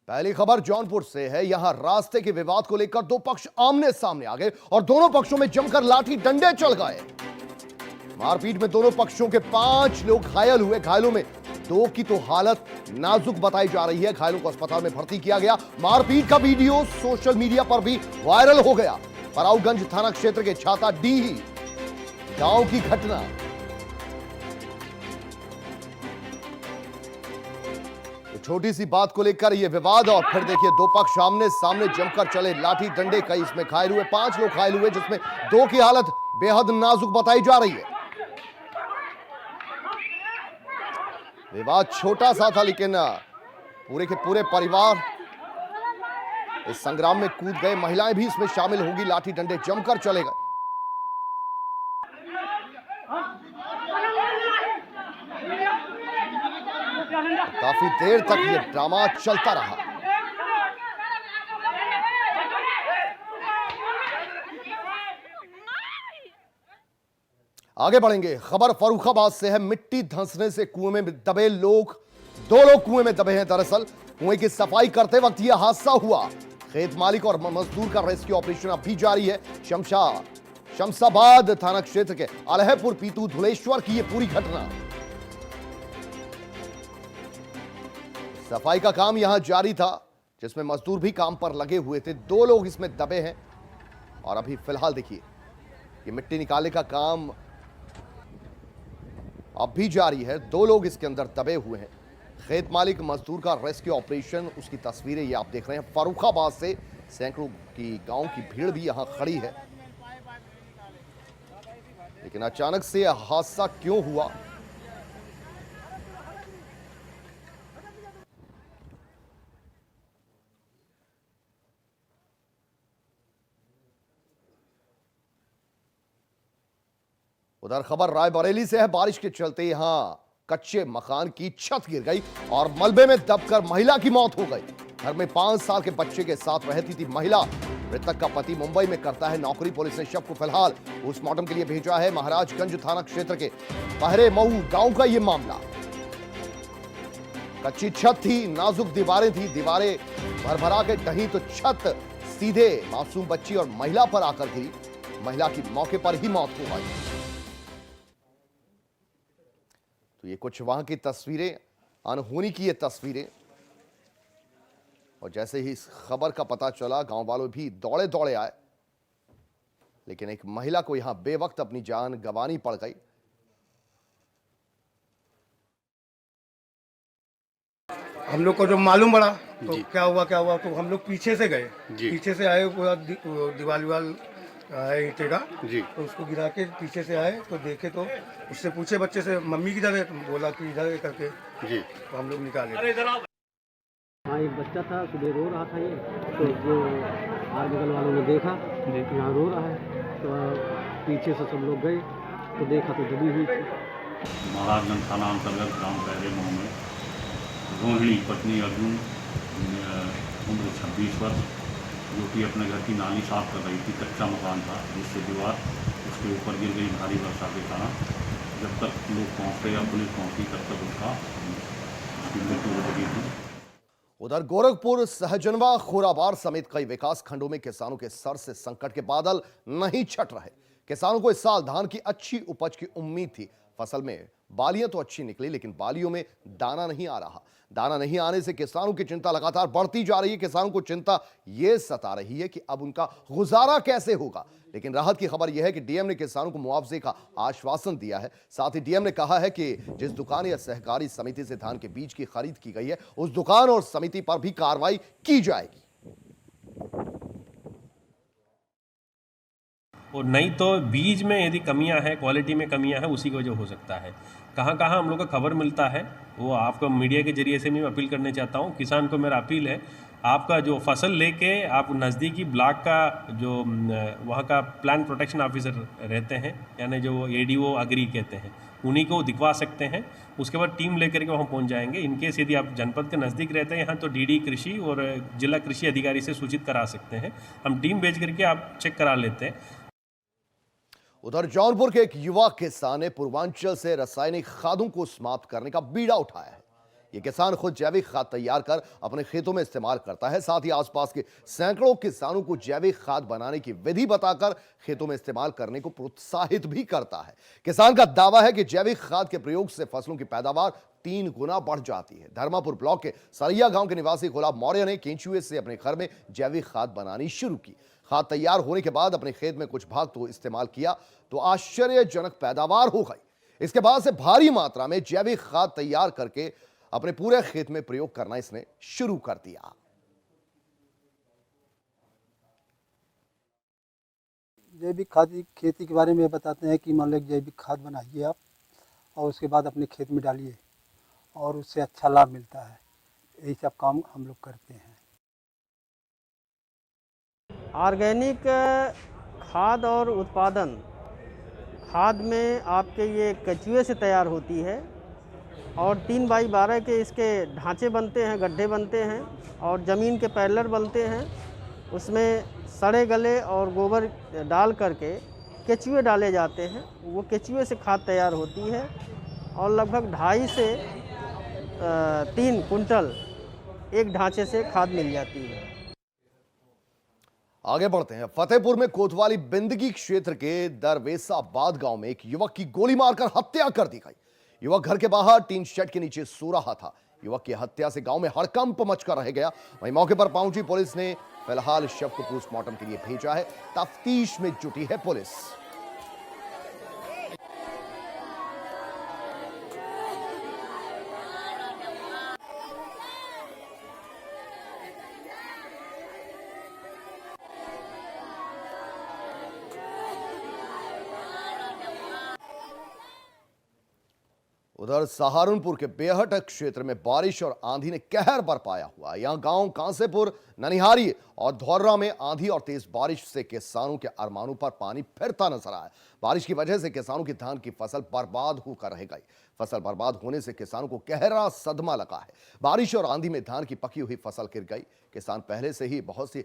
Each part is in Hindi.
पहली खबर जौनपुर से है। यहां रास्ते के विवाद को लेकर दो पक्ष आमने सामने आ गए और दोनों पक्षों में जमकर लाठी डंडे चल गए। मारपीट में दोनों पक्षों के 5 लोग घायल हुए। घायलों में 2 की तो हालत नाजुक बताई जा रही है। घायलों को अस्पताल में भर्ती किया गया। मारपीट का वीडियो सोशल मीडिया पर भी वायरल हो गया। पराऊगंज थाना क्षेत्र के छाता डीही गांव की घटना। छोटी सी बात को लेकर यह विवाद और फिर देखिए दो पक्ष आमने सामने जमकर चले। लाठी डंडे, कई इसमें घायल हुए। 5 लोग घायल हुए जिसमें 2 की हालत बेहद नाजुक बताई जा रही है। विवाद छोटा सा था लेकिन पूरे के पूरे परिवार इस संग्राम में कूद गए। महिलाएं भी इसमें शामिल होंगी। लाठी डंडे जमकर चले गए। काफी देर तक यह ड्रामा चलता रहा। आगे बढ़ेंगे। खबर फर्रुखाबाद से है। मिट्टी धंसने से कुएं में दबे लोग, 2 लोग कुएं में दबे हैं। दरअसल कुएं की सफाई करते वक्त यह हादसा हुआ। खेत मालिक और मजदूर का रेस्क्यू ऑपरेशन अब भी जारी है। शमशाबाद थाना क्षेत्र के अलहपुर पीतू धुलेश्वर की यह पूरी घटना। सफाई का काम यहां जारी था जिसमें मजदूर भी काम पर लगे हुए थे। 2 लोग इसमें दबे हैं और अभी फिलहाल देखिए ये मिट्टी निकालने का काम अब भी जारी है। 2 लोग इसके अंदर दबे हुए हैं। खेत मालिक मजदूर का रेस्क्यू ऑपरेशन, उसकी तस्वीरें ये आप देख रहे हैं। फर्रुखाबाद से सैकड़ों की गांव की भीड़ भी यहां खड़ी है। लेकिन अचानक से यह हादसा क्यों हुआ? उधर खबर रायबरेली से है। बारिश के चलते यहां कच्चे मकान की छत गिर गई और मलबे में दबकर महिला की मौत हो गई। घर में 5 साल के बच्चे के साथ रहती थी महिला। मृतक का पति मुंबई में करता है नौकरी। पुलिस ने शव को फिलहाल पोस्टमार्टम के लिए भेजा है। महाराजगंज थाना क्षेत्र के पहरे मऊ गांव का यह मामला। कच्ची छत थी, नाजुक दीवारें थी। दीवारें भरभरा के ढही तो छत सीधे मासूम बच्ची और महिला पर आकर गिरी। महिला की मौके पर ही मौत हो गई। तो ये कुछ वहां की तस्वीरें, अनहोनी की ये तस्वीरें। और जैसे ही इस खबर का पता चला गांव वालों भी दौड़े दौड़े आए। लेकिन एक महिला को यहां बेवक्त अपनी जान गंवानी पड़ गई। हम लोग को जब मालूम पड़ा तो क्या हुआ तो हम लोग पीछे से गए। पीछे से आए, पूरा दीवार आए ईंटे का जी। तो उसको गिरा के पीछे से आए तो देखे तो उससे पूछे बच्चे से मम्मी किधर है, तो बोला कि इधर है करके जी। तो हम लोग निकाले। हाँ, एक बच्चा था, सुबह रो रहा था। ये तो जो आर बगल वालों ने देखा यहाँ रो रहा है तो पीछे से सब लोग गए तो देखा तो दबी हुई थी। महाराजगंज थाना अंतर्गत गांव पहरे मऊ में रोहिणी पत्नी अर्जुन उम्र 26 वर्ष, जो कि अपने घर की नाली साफ कर रही थी। कच्चा मकान था जिससे दीवार उसके ऊपर गिर गई भारी वर्षा के कारण। जब तक लोग पहुंचते या पुलिस पहुंची तब तक उसकी मृत्यु हो गई थी। उधर गोरखपुर, सहजनवा, खोराबार समेत कई विकास खंडों में किसानों के सर से संकट के बादल नहीं छट रहे। किसानों को इस साल धान की अच्छी उपज की उम्मीद थी। फसल में बालियां तो अच्छी निकली लेकिन बालियों में दाना नहीं आ रहा। दाना नहीं आने से किसानों की चिंता लगातार बढ़ती जा रही है। किसानों को चिंता यह सता रही है कि अब उनका गुजारा कैसे होगा। लेकिन राहत की खबर यह है कि डीएम ने किसानों को मुआवजे का आश्वासन दिया है। साथ ही डीएम ने कहा है कि जिस दुकान या सहकारी समिति से धान के बीज की खरीद की गई है उस दुकान और समिति पर भी कार्रवाई की जाएगी। और नहीं तो बीज में यदि कमियां हैं, क्वालिटी में कमियां हैं, उसी की वजह हो सकता है। कहाँ कहाँ हम लोग को खबर मिलता है वो आपको मीडिया के जरिए से मैं अपील करने चाहता हूँ। किसान को मेरा अपील है, आपका जो फसल लेके आप नज़दीकी ब्लॉक का जो वहाँ का प्लांट प्रोटेक्शन ऑफिसर रहते हैं, यानी जो एडीओ अग्री कहते हैं, उन्हीं को दिखवा सकते हैं। उसके बाद टीम लेकर के वहाँ पहुँच जाएंगे। इनकेस यदि आप जनपद के नज़दीक रहते हैं यहाँ तो डीडी कृषि और जिला कृषि अधिकारी से सूचित करा सकते हैं। हम टीम भेज करके आप चेक करा लेते हैं। उधर जौनपुर के एक युवा किसान ने पूर्वांचल से रासायनिक खादों को समाप्त करने का बीड़ा उठाया है। ये किसान खुद जैविक खाद तैयार कर अपने खेतों में इस्तेमाल करता है। साथ ही आसपास के सैकड़ों किसानों को जैविक खाद बनाने की विधि बताकर खेतों में इस्तेमाल करने को प्रोत्साहित भी करता है। किसान का दावा है कि जैविक खाद के प्रयोग से फसलों की पैदावार 3 गुना बढ़ जाती है। धर्मापुर ब्लॉक के सरिया गांव के निवासी गुलाब मौर्य ने केंचुए से अपने घर में जैविक खाद बनानी शुरू की। खाद तैयार होने के बाद अपने खेत में कुछ भाग तो इस्तेमाल किया तो आश्चर्यजनक पैदावार हो गई। इसके बाद से भारी मात्रा में जैविक खाद तैयार करके अपने पूरे खेत में प्रयोग करना इसने शुरू कर दिया। जैविक खाद की खेती के बारे में बताते हैं कि मान लो जैविक खाद बनाइए आप और उसके बाद अपने खेत में डालिए और उससे अच्छा लाभ मिलता है। यही सब काम हम लोग करते हैं। ऑर्गेनिक खाद और उत्पादन खाद में आपके ये केंचुए से तैयार होती है और 3x12 के इसके ढांचे बनते हैं, गड्ढे बनते हैं और ज़मीन के पैरेलल बनते हैं। उसमें सड़े गले और गोबर डाल करके केंचुए डाले जाते हैं। वो केंचुए से खाद तैयार होती है और लगभग 2.5 से 3 कुंटल एक ढांचे से खाद मिल जाती है। आगे बढ़ते हैं। फतेहपुर में कोतवाली बिंदगी क्षेत्र के दरवेसाबाद गांव में एक युवक की गोली मारकर हत्या कर दी गई। युवक घर के बाहर टीन शेड के नीचे सो रहा था। युवक की हत्या से गांव में हड़कंप मचकर रह गया। वहीं मौके पर पहुंची पुलिस ने फिलहाल शव को पोस्टमार्टम के लिए भेजा है। तफ्तीश में जुटी है पुलिस। उधर सहारनपुर के बेहट क्षेत्र में बारिश और आंधी ने कहर बरपाया हुआ। यहां गांव कांसेपुर, ननिहारी और धौर्रा में आंधी और तेज बारिश से किसानों के अरमानों पर पानी फिरता नजर आया। बारिश की वजह से किसानों की धान की फसल बर्बाद होकर रह गई। फसल बर्बाद होने से किसानों को गहरा सदमा लगा है। बारिश और आंधी में धान की पकी हुई फसल गिर गई। किसान पहले से ही बहुत सी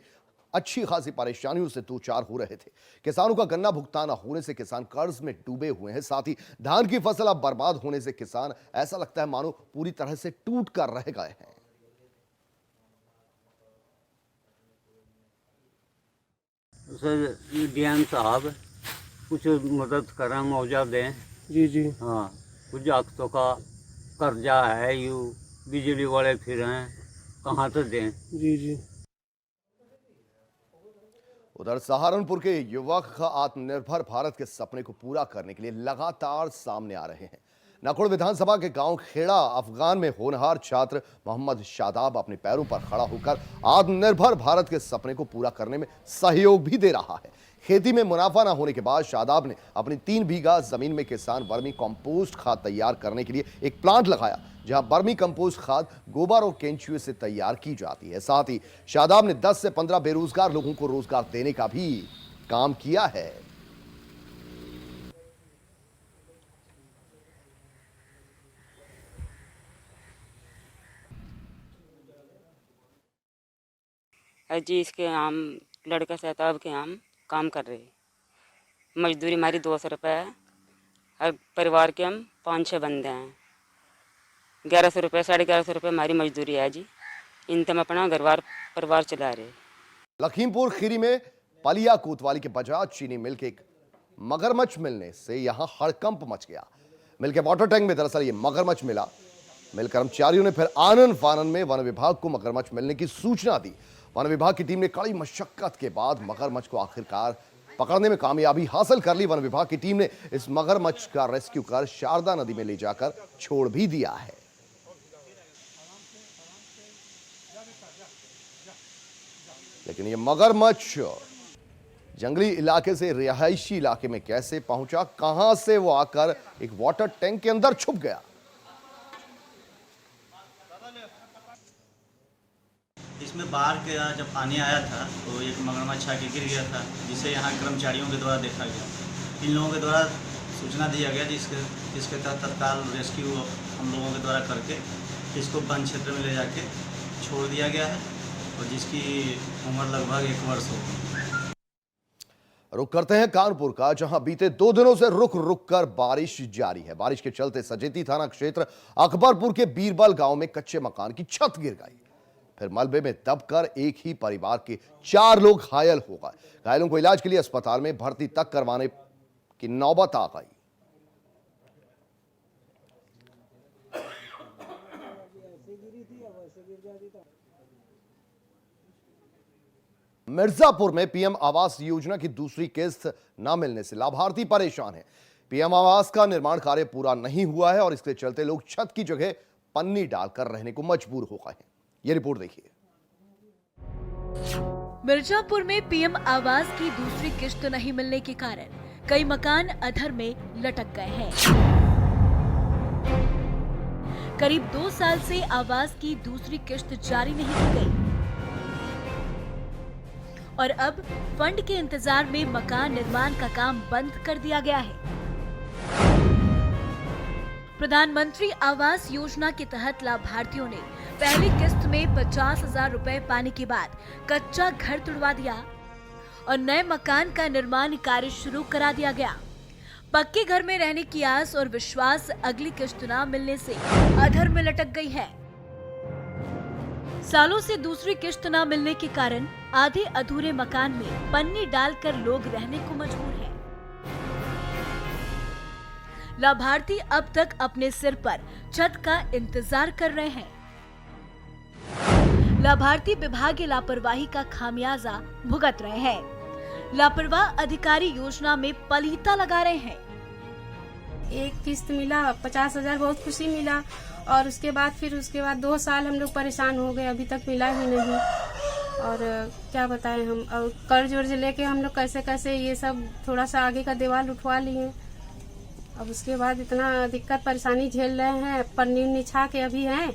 अच्छी खासी परेशानियों से दो चार हो रहे थे। किसानों का गन्ना भुगतान न होने से किसान कर्ज में डूबे हुए हैं। साथ ही धान की फसल अब बर्बाद होने से किसान ऐसा लगता है मानो पूरी तरह से टूट कर रह गए हैं। सर ये डीएम साहब कुछ मदद करें, मुआवजा दें। जी हाँ, कुछ आख्तों का कर्जा है, यू बिजली वाले फिर हैं, कहाँ से दें। जी उधर सहारनपुर के युवक आत्मनिर्भर भारत के सपने को पूरा करने के लिए लगातार सामने आ रहे हैं। नकुड़ विधानसभा के गांव खेड़ा अफगान में होनहार छात्र मोहम्मद शादाब अपने पैरों पर खड़ा होकर आत्मनिर्भर भारत के सपने को पूरा करने में सहयोग भी दे रहा है। खेती में मुनाफा न होने के बाद शादाब ने अपनी 3 बीघा जमीन में किसान वर्मी कंपोस्ट खाद तैयार करने के लिए एक प्लांट लगाया, जहां वर्मी कंपोस्ट खाद गोबर और केंचुए से तैयार की जाती है। साथ ही शादाब ने 10 से 15 बेरोजगार लोगों को रोजगार देने का भी काम किया है। जी इसके हम लड़का शहताब के हम काम कर रहे। मजदूरी हमारी 200 रुपये है और परिवार के हम 5-6 बंदे हैं। 1100 रुपये 1150 रुपये हमारी मजदूरी है जी। इन हम अपना परिवार चला रहे। लखीमपुर खीरी में पलिया कोतवाली के बजाज चीनी मिल के एक मगरमच्छ मिलने से यहां हड़कंप मच गया। मिल के वाटर टैंक में दरअसल ये मगरमच्छ मिला। मिल कर्मचारियों ने फिर आनन फानन में वन विभाग को मगरमच्छ मिलने की सूचना दी। वन विभाग की टीम ने कड़ी मशक्कत के बाद मगरमच्छ को आखिरकार पकड़ने में कामयाबी हासिल कर ली। वन विभाग की टीम ने इस मगरमच्छ का रेस्क्यू कर शारदा नदी में ले जाकर छोड़ भी दिया है। लेकिन ये मगरमच्छ जंगली इलाके से रिहायशी इलाके में कैसे पहुंचा, कहां से वो आकर एक वाटर टैंक के अंदर छुप गया। इसमें बाढ़ के जब पानी आया था तो एक मगरमच्छ आके गिर गया था, जिसे यहाँ कर्मचारियों के द्वारा देखा गया। इन लोगों के द्वारा सूचना दिया गया जिसके तहत तत्काल रेस्क्यू हम लोगों के द्वारा करके इसको वन क्षेत्र में ले जाके छोड़ दिया गया है और जिसकी उम्र लगभग 1 वर्ष हो। रुक करते हैं कानपुर का, जहां बीते 2 दिनों से रुक रुक कर बारिश जारी है। बारिश के चलते सजेती थाना क्षेत्र अकबरपुर के बीरबल गांव में कच्चे मकान की छत गिर गई। फिर मलबे में दबकर एक ही परिवार के 4 लोग घायल हो गए। घायलों को इलाज के लिए अस्पताल में भर्ती तक करवाने की नौबत आ गई। मिर्जापुर में पीएम आवास योजना की दूसरी किस्त न मिलने से लाभार्थी परेशान हैं। पीएम आवास का निर्माण कार्य पूरा नहीं हुआ है और इसके चलते लोग छत की जगह पन्नी डालकर रहने को मजबूर हो गए हैं। ये रिपोर्ट देखिए। मिर्जापुर में पीएम आवास की दूसरी किस्त नहीं मिलने के कारण कई मकान अधर में लटक गए हैं। करीब 2 साल से आवास की दूसरी किस्त जारी नहीं की गई और अब फंड के इंतजार में मकान निर्माण का काम बंद कर दिया गया है। प्रधानमंत्री आवास योजना के तहत लाभार्थियों ने पहली किस्त में 50,000 रुपए पाने के बाद कच्चा घर तुड़वा दिया और नए मकान का निर्माण कार्य शुरू करा दिया गया। पक्के घर में रहने की आस और विश्वास अगली किस्त न मिलने से अधर में लटक गई है। सालों से दूसरी किस्त न मिलने के कारण आधे अधूरे मकान में पन्नी डालकर लोग रहने को मजबूर हैं। लाभार्थी अब तक अपने सिर पर छत का इंतजार कर रहे हैं। लाभार्थी विभागीय लापरवाही का खामियाजा भुगत रहे हैं। लापरवाह अधिकारी योजना में पलीता लगा रहे हैं। एक किस्त मिला 50,000, बहुत खुशी मिला और उसके बाद 2 साल हम लोग परेशान हो गए, अभी तक मिला ही नहीं। और क्या बताएं हम, और कर्ज वर्ज लेके हम लोग कैसे ये सब थोड़ा सा आगे का दीवार उठवा लिए। अब उसके बाद इतना दिक्कत परेशानी झेल रहे हैं, पन्नी उन्नी छा के अभी हैं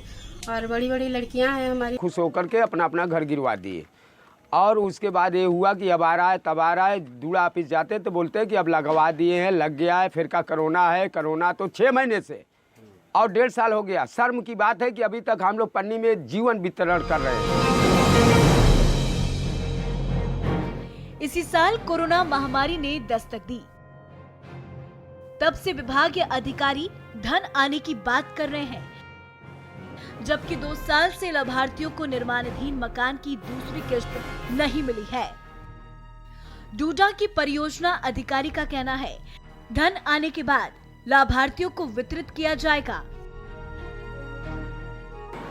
और बड़ी बड़ी लड़कियां हैं हमारी। खुश होकर के अपना घर गिरवा दिए और उसके बाद ये हुआ कि अब आ रहा है तब आ रहा है। दूड़ा ऑफिस जाते तो बोलते हैं कि अब लगवा दिए हैं, लग गया है। फिर का कोरोना है, कोरोना तो 6 महीने से और 1.5 साल हो गया। शर्म की बात है कि अभी तक हम लोग पन्नी में जीवन वितरण कर रहे हैं। इसी साल कोरोना महामारी ने दस्तक दी। तब से विभागीय अधिकारी धन आने की बात कर रहे हैं, जबकि 2 साल से लाभार्थियों को निर्माणाधीन मकान की दूसरी किस्त नहीं मिली है। डूडा की परियोजना अधिकारी का कहना है, धन आने के बाद लाभार्थियों को वितरित किया जाएगा।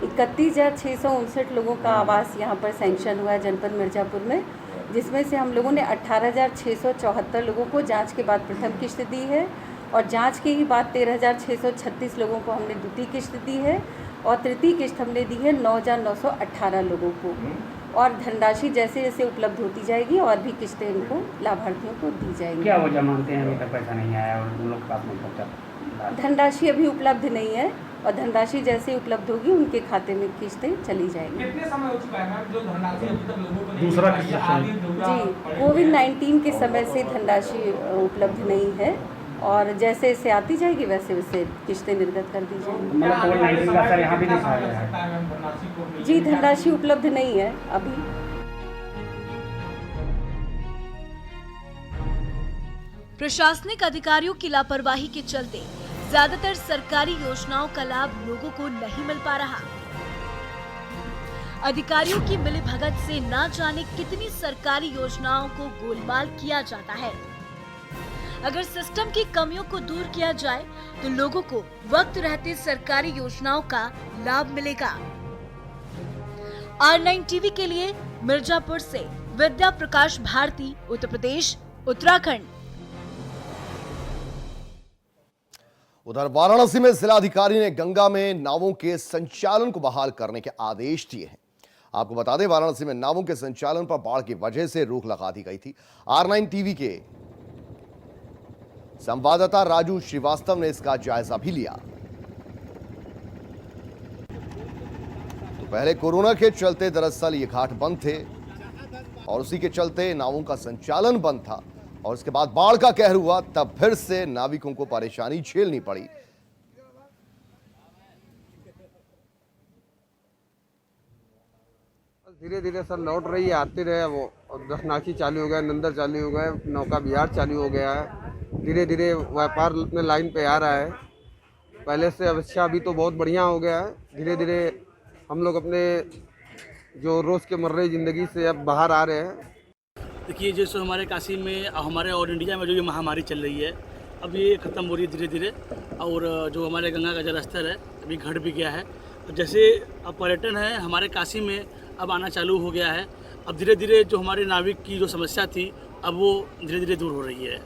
31,659 लोगों का आवास यहाँ पर सैंक्शन हुआ है जनपद मिर्जापुर में, जिसमें से हम लोगों ने 18,674 लोगों को जांच के बाद प्रथम किस्त दी है और जांच के ही बाद 13,636 लोगों को हमने द्वितीय किस्त दी है और तृतीय किस्त हमने दी है 9,918 लोगों को। और धनराशि जैसे जैसे उपलब्ध होती जाएगी और भी किस्तें इनको लाभार्थियों को दी जाएंगी। क्या वजह मानते हैं अभी तक पैसा नहीं आया और उन लोग के पास में पहुंचा? धनराशि अभी उपलब्ध नहीं है और धनराशि जैसे उपलब्ध होगी उनके खाते में किस्तें चली जाएंगी। कितने समय हो चुका है मैम जो धनराशि अभी तक लोगों को दूसरा जी, कोविड-19 के समय से धनराशि उपलब्ध नहीं है और जैसे जैसे आती जाएगी वैसे वैसे किस्तें निर्गत कर दी जाएंगी। कोविड-19 का असर यहाँ भी दिखा रहा है। जी, धनराशि उपलब्ध नहीं है अभी। प्रशासनिक अधिकारियों की लापरवाही के चलते ज्यादातर सरकारी योजनाओं का लाभ लोगों को नहीं मिल पा रहा। अधिकारियों की मिलीभगत से ना जाने कितनी सरकारी योजनाओं को गोलमाल किया जाता है। अगर सिस्टम की कमियों को दूर किया जाए तो लोगों को वक्त रहते सरकारी योजनाओं का लाभ मिलेगा। R9 टीवी के लिए मिर्जापुर से विद्या प्रकाश भारती, उत्तर प्रदेश, उत्तराखंड। उधर वाराणसी में जिलाधिकारी ने गंगा में नावों के संचालन को बहाल करने के आदेश दिए हैं। आपको बता दें, वाराणसी में नावों के संचालन पर बाढ़ की वजह से रोक लगा दी गई थी। R9 टीवी के संवाददाता राजू श्रीवास्तव ने इसका जायजा भी लिया। तो पहले कोरोना के चलते दरअसल ये घाट बंद थे और उसी के चलते नावों का संचालन बंद था और इसके बाद बाढ़ का कहर हुआ, तब फिर से नाविकों को परेशानी झेलनी पड़ी। धीरे धीरे सर लौट रही है, आते रहे वो। दशनाखी चालू हो गया, नंदर चालू हो गए, नौका विहार चालू हो गया है। धीरे धीरे व्यापार में लाइन पे आ रहा है। पहले से अपेक्षा अभी तो बहुत बढ़िया हो गया है। धीरे धीरे हम लोग अपने जो रोज़ के मर्रे ज़िंदगी से अब बाहर आ रहे हैं। देखिए, जैसे हमारे काशी में, हमारे और इंडिया में जो ये महामारी चल रही है, अब ये ख़त्म हो रही है धीरे धीरे। और जो हमारे गंगा का जलस्तर है अभी घट भी गया है। जैसे अब पर्यटन है हमारे काशी में अब आना चालू हो गया है। अब धीरे धीरे जो हमारे नाविक की जो समस्या थी अब वो धीरे धीरे दूर हो रही है।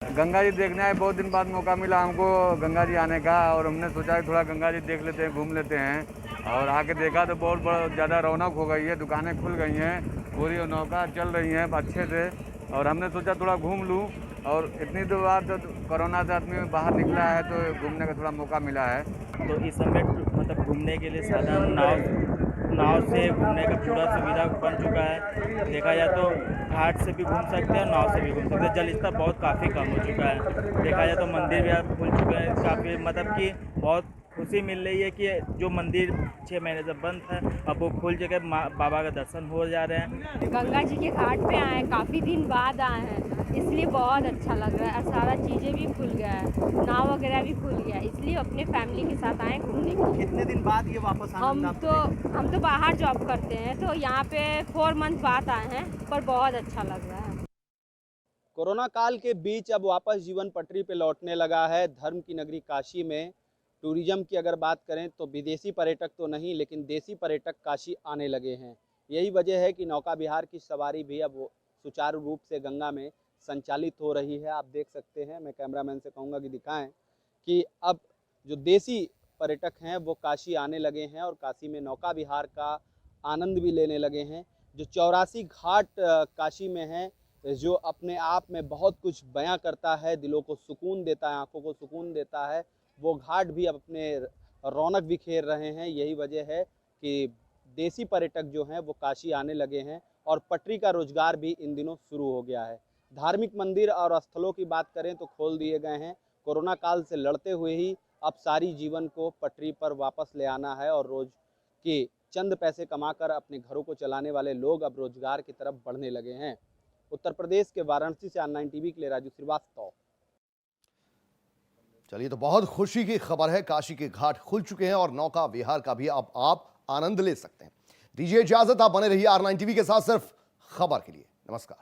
गंगा जी देखना है, बहुत दिन बाद मौका मिला हमको गंगा जी आने का, और हमने सोचा कि थोड़ा गंगा जी देख लेते हैं, घूम लेते हैं। और आके देखा तो बहुत ज़्यादा रौनक हो गई है, दुकानें खुल गई हैं, पूरी नौका चल रही हैं अच्छे से। और हमने सोचा थोड़ा घूम लूँ, और इतनी देर बाद कोरोना से आदमी बाहर निकला है तो घूमने का थोड़ा मौका मिला है। तो इस समय मतलब घूमने के लिए साधन नाव से घूमने का पूरा सुविधा बन चुका है। देखा जाए तो घाट से भी घूम सकते हैं, नाव से भी घूम सकते हैं। जल स्तर बहुत काफ़ी कम हो चुका है। देखा जाए तो मंदिर भी अब खुल चुके हैं काफ़ी, मतलब कि बहुत खुशी मिल रही है कि जो मंदिर 6 महीने से बंद था अब वो खुल चुके हैं, बाबा का दर्शन हो जा रहे हैं। गंगा जी के घाट पे आए, काफ़ी दिन बाद आए हैं, इसलिए बहुत अच्छा लग रहा है। और सारा चीज़ें भी खुल गया है, नाव वगैरह भी खुल गया, इसलिए अपने फैमिली के साथ आए घूमने के लिए। कितने दिन बाद ये वापस हम तो बाहर जॉब करते हैं, तो यहाँ पे 4 मंथ बाद आए हैं, पर बहुत अच्छा लग रहा है। कोरोना काल के बीच अब वापस जीवन पटरी पे लौटने लगा है। धर्म की नगरी काशी में टूरिज्म की अगर बात करें तो विदेशी पर्यटक तो नहीं, लेकिन देसी पर्यटक काशी आने लगे हैं। यही वजह है कि नौका विहार की सवारी भी अब सुचारू रूप से गंगा में संचालित हो रही है। आप देख सकते हैं, मैं कैमरामैन से कहूँगा कि दिखाएं कि अब जो देसी पर्यटक हैं वो काशी आने लगे हैं और काशी में नौका विहार का आनंद भी लेने लगे हैं। जो 84 घाट काशी में हैं, जो अपने आप में बहुत कुछ बयां करता है, दिलों को सुकून देता है, आँखों को सुकून देता है, वो घाट भी अब अपने रौनक बिखेर रहे हैं। यही वजह है कि देसी पर्यटक जो हैं वो काशी आने लगे हैं और पटरी का रोजगार भी इन दिनों शुरू हो गया है। धार्मिक मंदिर और स्थलों की बात करें तो खोल दिए गए हैं। कोरोना काल से लड़ते हुए ही अब सारी जीवन को पटरी पर वापस ले आना है और रोज के चंद पैसे कमाकर अपने घरों को चलाने वाले लोग अब रोजगार की तरफ बढ़ने लगे हैं। उत्तर प्रदेश के वाराणसी से ऑनलाइन टीवी के लिए राजू श्रीवास्तव। चलिए, तो बहुत खुशी की खबर है, काशी के घाट खुल चुके हैं और नौका विहार का भी अब आप आनंद ले सकते हैं। दीजिए इजाजत, आप बने रहिए R9 टीवी के साथ सिर्फ खबर के लिए। नमस्कार।